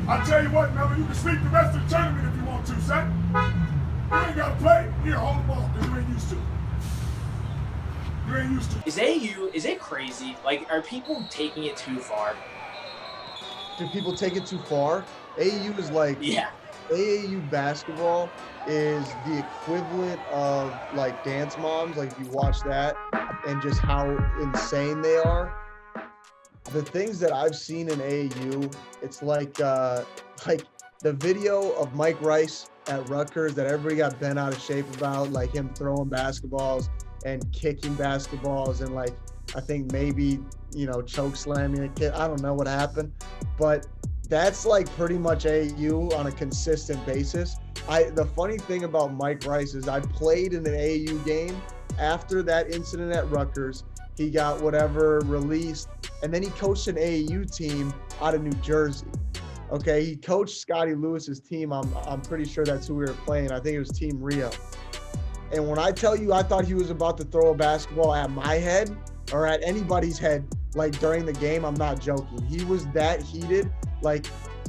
I tell you what, Miller, you can sleep the rest of the tournament if you want to, son. You ain't got to play. Here, hold the ball, because you ain't used to it. You ain't used to it. Is AAU, is it crazy? Like, are people taking it too far? Do people take it too far? AAU is like, Yeah. AAU basketball is the equivalent of like Dance Moms. Like if you watch that and just how insane they are. The things that I've seen in AAU, it's like the video of Mike Rice at Rutgers that everybody got bent out of shape about, like him throwing basketballs and kicking basketballs and like I think maybe, you know, choke slamming a kid. I don't know what happened, but that's like pretty much AAU on a consistent basis. The funny thing about Mike Rice is I played in an AAU game after that incident at Rutgers. He got whatever released, and then he coached an AAU team out of New Jersey. Okay, he coached Scotty Lewis's team. I'm pretty sure that's who we were playing. I think it was Team Rio. And when I tell you I thought he was about to throw a basketball at my head or at anybody's head, like during the game, I'm not joking. He was that heated. Like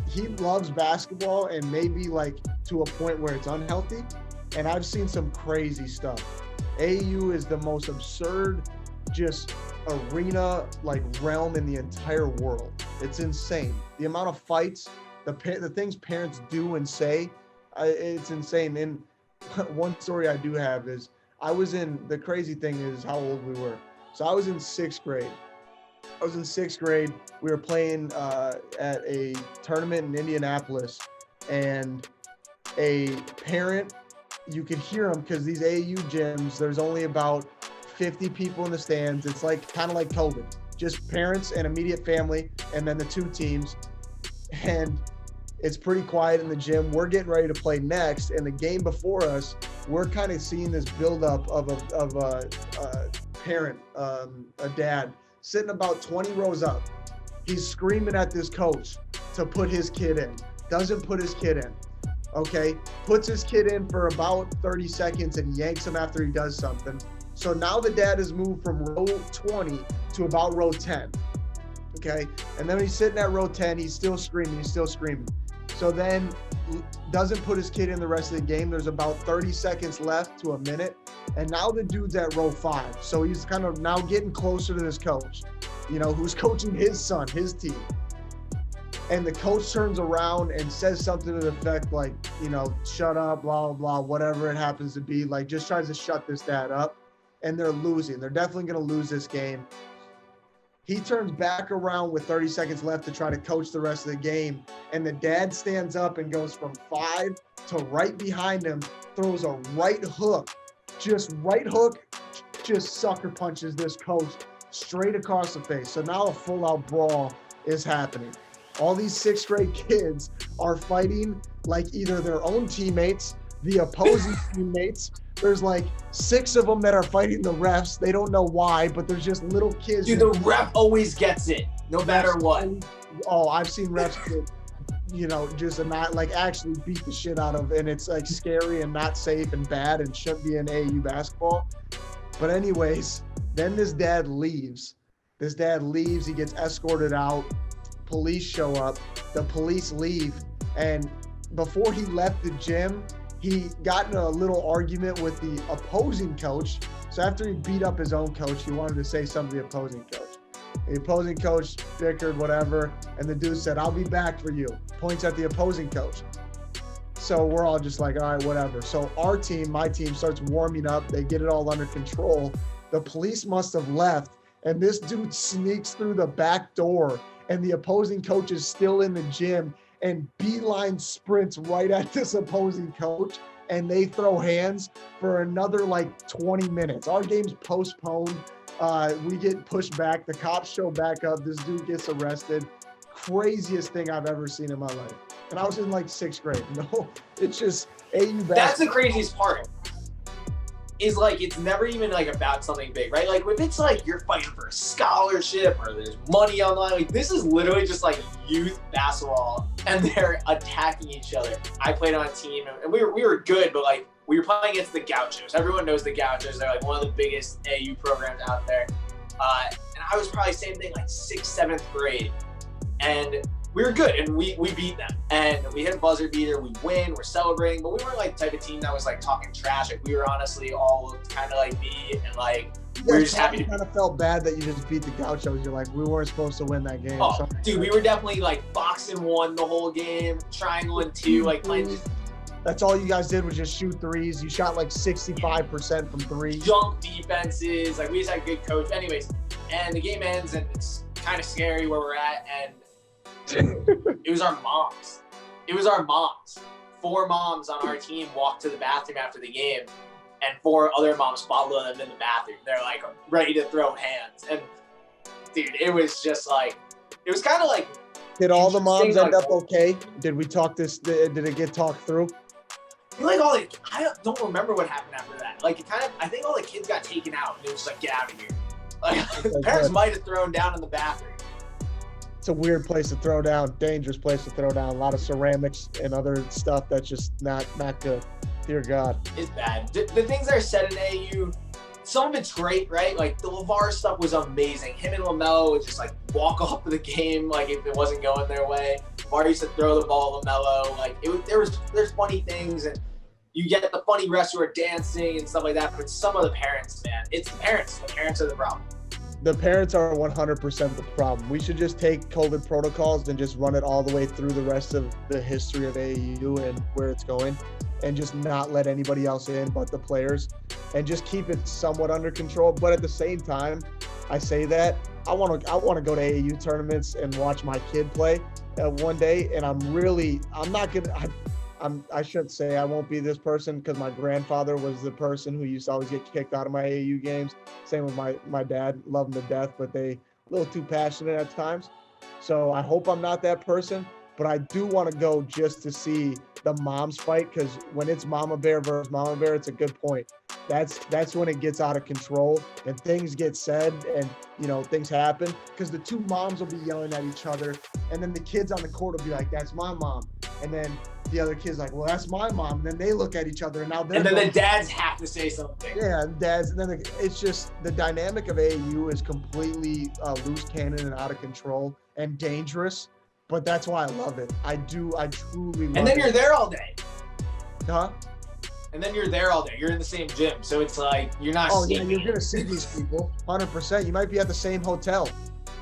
he loves basketball and maybe like to a point where it's unhealthy. And I've seen some crazy stuff. AAU is the most absurd just arena like realm in the entire world. It's insane. The amount of fights, the things parents do and say, it's insane. And one story I do have is the crazy thing is how old we were. So I was in sixth grade. We were playing at a tournament in Indianapolis, and a parent, you could hear them because these AAU gyms, there's only about 50 people in the stands. It's like kind of like COVID, just parents and immediate family, and then the two teams. And it's pretty quiet in the gym. We're getting ready to play next, and the game before us, we're kind of seeing this buildup of a parent, a dad, sitting about 20 rows up. He's screaming at this coach to put his kid in. Doesn't put his kid in. Okay, puts his kid in for about 30 seconds and yanks him after he does something. So now the dad has moved from row 20 to about row 10. Okay, and then he's sitting at row 10, he's still screaming. So then doesn't put his kid in the rest of the game. There's about 30 seconds left to a minute. And now the dude's at row 5. So he's kind of now getting closer to this coach, you know, who's coaching his son, his team. And the coach turns around and says something to the effect like, you know, shut up, blah, blah, blah, whatever it happens to be. Like just tries to shut this dad up. And they're losing. They're definitely going to lose this game. He turns back around with 30 seconds left to try to coach the rest of the game. And the dad stands up and goes from 5 to right behind him, throws a right hook, just sucker punches this coach straight across the face. So now a full-out brawl is happening. All these sixth grade kids are fighting like either their own teammates, the opposing teammates. There's like 6 of them that are fighting the refs. They don't know why, but there's just little kids. Dude, the ref always gets it, no matter what. Oh, I've seen refs get, you know, just not like actually beat the shit out of, and it's like scary and not safe and bad and shouldn't be in AAU basketball. But anyways, then this dad leaves. He gets escorted out. Police show up. The police leave. And before he left the gym, he got in a little argument with the opposing coach. So after he beat up his own coach, he wanted to say something to the opposing coach. The opposing coach bickered, whatever, and the dude said, "I'll be back for you." Points at the opposing coach. So we're all just like, all right, whatever. So our team, my team, starts warming up. They get it all under control. The police must have left, and this dude sneaks through the back door, and the opposing coach is still in the gym, and beeline sprints right at this opposing coach, and they throw hands for another like 20 minutes. Our game's postponed. We get pushed back. The cops show back up. This dude gets arrested. Craziest thing I've ever seen in my life. And I was in like 6th grade. No, it's just AU basketball. That's the craziest part. Is like it's never even like about something big, right? Like if it's like you're fighting for a scholarship or there's money on the line, like this is literally just like youth basketball and they're attacking each other. I played on a team and we were good, but like we were playing against the Gauchos. Everyone knows the Gauchos. They're like one of the biggest AU programs out there. And I was probably same thing, like 6th, 7th grade. And we were good, and we beat them, and we hit a buzzer beater. We win, we're celebrating, but we weren't like the type of team that was like talking trash. Like, we were honestly all kind of like beat, and like we were just happy to. Kind of felt bad that you just beat the Gauchos. You're like, we weren't supposed to win that game. Oh, dude, we were definitely like boxing one the whole game, triangle and two, like playing. Just, that's all you guys did was just shoot threes. You shot like 65% from three. junk defenses. Like, we just had a good coach. Anyways, and the game ends, and it's kind of scary where we're at, and it was our moms. It was our moms. 4 moms on our team walked to the bathroom after the game, and 4 other moms followed them in the bathroom. They're like ready to throw hands. And dude, it was just like, it was kind of like. Did all the moms end up okay? Did we talk this? Did it get talked through? Like I don't remember what happened after that. Like, it kind of, I think all the kids got taken out, and it was like, get out of here. Like, the parents might have thrown down in the bathroom. It's a weird place to throw down, dangerous place to throw down. A lot of ceramics and other stuff that's just not good. Dear God. It's bad. The things that are said in AAU, some of it's great, right? Like, the LaVar stuff was amazing. Him and LaMelo would just like walk off of the game like if it wasn't going their way. LaVar used to throw the ball to LaMelo. Like, there's funny things, and you get the funny refs who are dancing and stuff like that. But some of the parents, man, it's the parents. The parents are the problem. The parents are 100% the problem. We should just take COVID protocols and just run it all the way through the rest of the history of AAU and where it's going, and just not let anybody else in but the players, and just keep it somewhat under control. But at the same time, I say that I want to go to AAU tournaments and watch my kid play one day, and I shouldn't say I won't be this person, because my grandfather was the person who used to always get kicked out of my AAU games. Same with my dad, love him to death, but they a little too passionate at times. So I hope I'm not that person, but I do want to go just to see the moms fight, because when it's Mama Bear versus Mama Bear, it's a good point. That's when it gets out of control and things get said, and things happen, because the 2 moms will be yelling at each other, and then the kids on the court will be like, that's my mom, and then the other kid's like, well, that's my mom, and then they look at each other, and now they're and then the dads have to say something. Yeah, dads, and then it's just the dynamic of AAU is completely loose cannon and out of control and dangerous, but that's why I love it. I truly love it. And then you're there all day. Huh? And then you're there all day. You're in the same gym. So it's like, you're not seeing. Oh, yeah, you're going to see these people, 100%. You might be at the same hotel,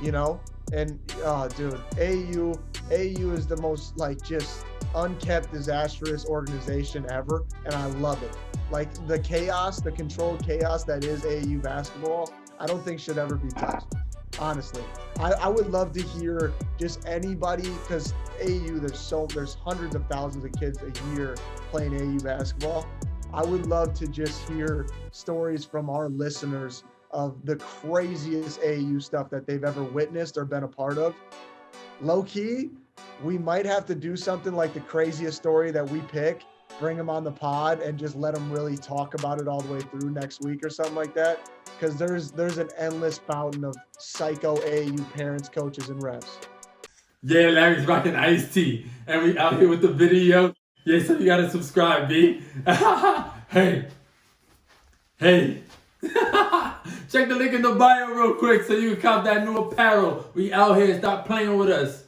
And, dude, AAU is the most, just unkept, disastrous organization ever, and I love it. Like, the chaos, the controlled chaos that is AAU basketball, I don't think should ever be touched. Honestly, I would love to hear just anybody, because AAU, there's hundreds of thousands of kids a year playing AAU basketball. I would love to just hear stories from our listeners of the craziest AAU stuff that they've ever witnessed or been a part of. Low key, we might have to do something like the craziest story that we pick, bring them on the pod, and just let them really talk about it all the way through next week or something like that. Because there's an endless fountain of psycho AAU parents, coaches, and refs. Yeah, Larry's rocking iced tea, and we out here with the video. Yeah, so you gotta subscribe, B. Hey. Check the link in the bio real quick so you can cop that new apparel. We out here, stop playing with us.